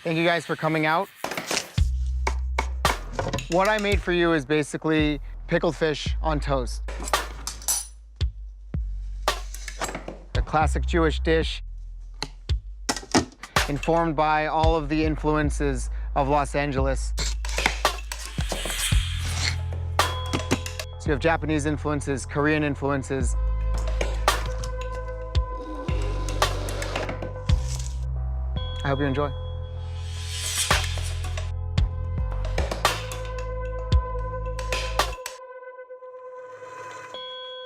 Thank you guys for coming out. What I made for you is basically pickled fish on toast. A classic Jewish dish, informed by all of the influences of Los Angeles. So you have Japanese influences, Korean influences. I hope you enjoy.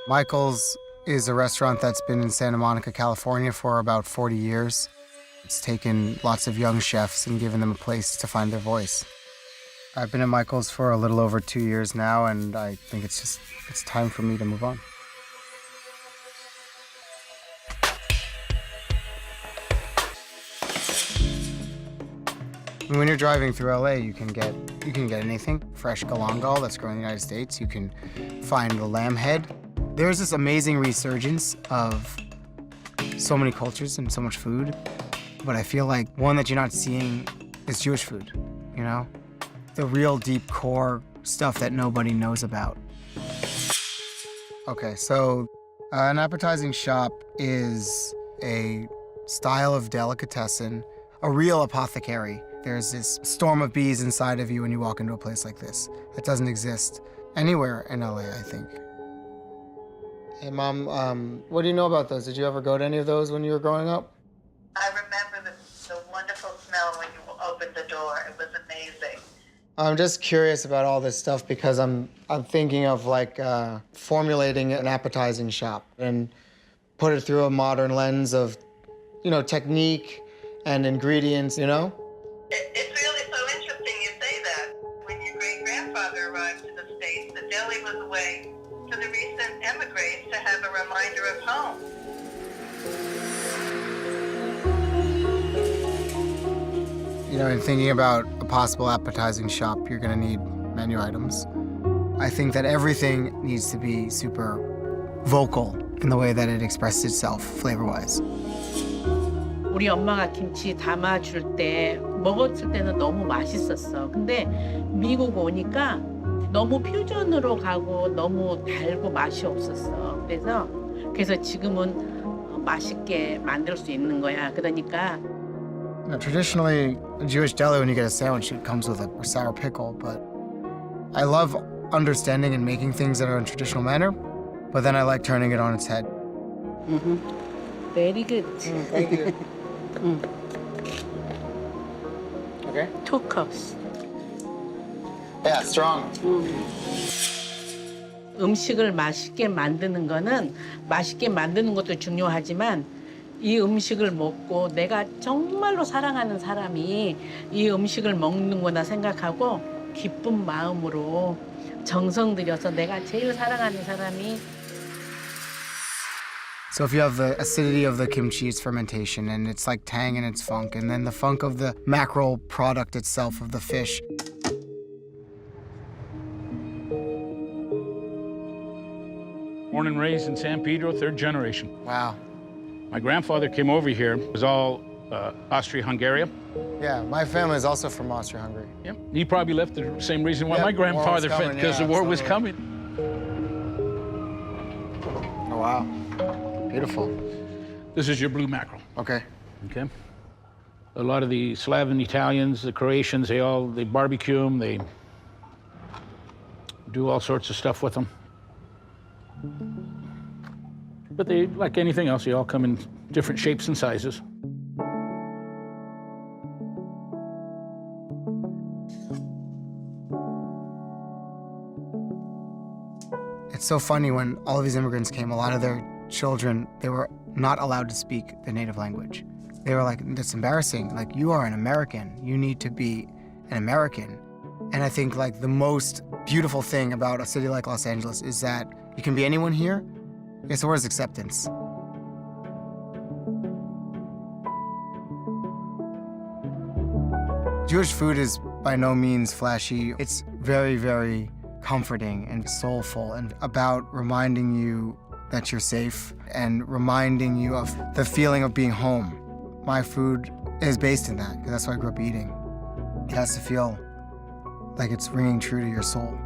Michael's is a restaurant that's been in Santa Monica, California for about 40 years. It's taken lots of young chefs and given them a place to find their voice. I've been at Michael's for a little over 2 years now, and I think it's time for me to move on. When you're driving through LA, you can get anything. Fresh galangal that's grown in the United States. You can find the lamb head. There's this amazing resurgence of so many cultures and so much food, but I feel like one that you're not seeing is Jewish food, you know? The real deep core stuff that nobody knows about. Okay, so an appetizing shop is a style of delicatessen, a real apothecary. There's this storm of bees inside of you when you walk into a place like this. That doesn't exist anywhere in LA, I think. Hey, Mom, what do you know about those? Did you ever go to any of those when you were growing up? I remember the wonderful smell when you opened the door. It was amazing. I'm just curious about all this stuff because I'm thinking of like formulating an appetizing shop and put it through a modern lens of, you know, technique and ingredients, you know? It's really so interesting you say that. When your great-grandfather arrived to the States, the deli was a way for the recent emigres to have a reminder of home. You know, in thinking about a possible appetizing shop, you're gonna need menu items. I think that everything needs to be super vocal in the way that it expresses itself, flavor-wise. 우리 엄마가 김치 담아줄 때 먹었을 때는 너무 맛있었어. 근데 미국 오니까 너무 퓨전으로 가고 너무 달고 맛이 없었어. 그래서 지금은 맛있게 만들 수 있는 거야. 그러니까. Traditionally, a Jewish deli, when you get a sandwich, it comes with a sour pickle, but I love understanding and making things that are in traditional manner, but then I like turning it on its head. Very good. Thank you. Okay. 2 cups. Yeah, strong. 음식을 맛있게 만드는 거는 맛있게 만드는 것도 중요하지만 이 음식을 먹고 내가 정말로 사랑하는 사람이 이 음식을 먹는구나 생각하고 기쁜 마음으로 정성 들여서 내가 제일 사랑하는 사람이. So if you have the acidity of the kimchi, it's fermentation, and it's like tang and it's funk, and then the funk of the mackerel product itself, of the fish. Born and raised in San Pedro, 3rd generation. Wow. My grandfather came over here. It was all Austria-Hungary. Yeah, my family is also from Austria-Hungary. Yep. He probably left the same reason why Yep, my grandfather war was fled, because coming, the war yeah, was absolutely. coming. Oh, wow. Beautiful. This is your blue mackerel. Okay. Okay. A lot of the Slavic Italians, the Croatians, they barbecue them. They do all sorts of stuff with them. But they, like anything else, they all come in different shapes and sizes. It's so funny when all of these immigrants came, a lot of their children, they were not allowed to speak their native language. They were like, that's embarrassing. Like, you are an American. You need to be an American. And I think like the most beautiful thing about a city like Los Angeles is that you can be anyone here. I guess the word is acceptance. Jewish food is by no means flashy. It's very, very comforting and soulful and about reminding you that you're safe and reminding you of the feeling of being home. My food is based in that, because that's what I grew up eating. It has to feel like it's ringing true to your soul.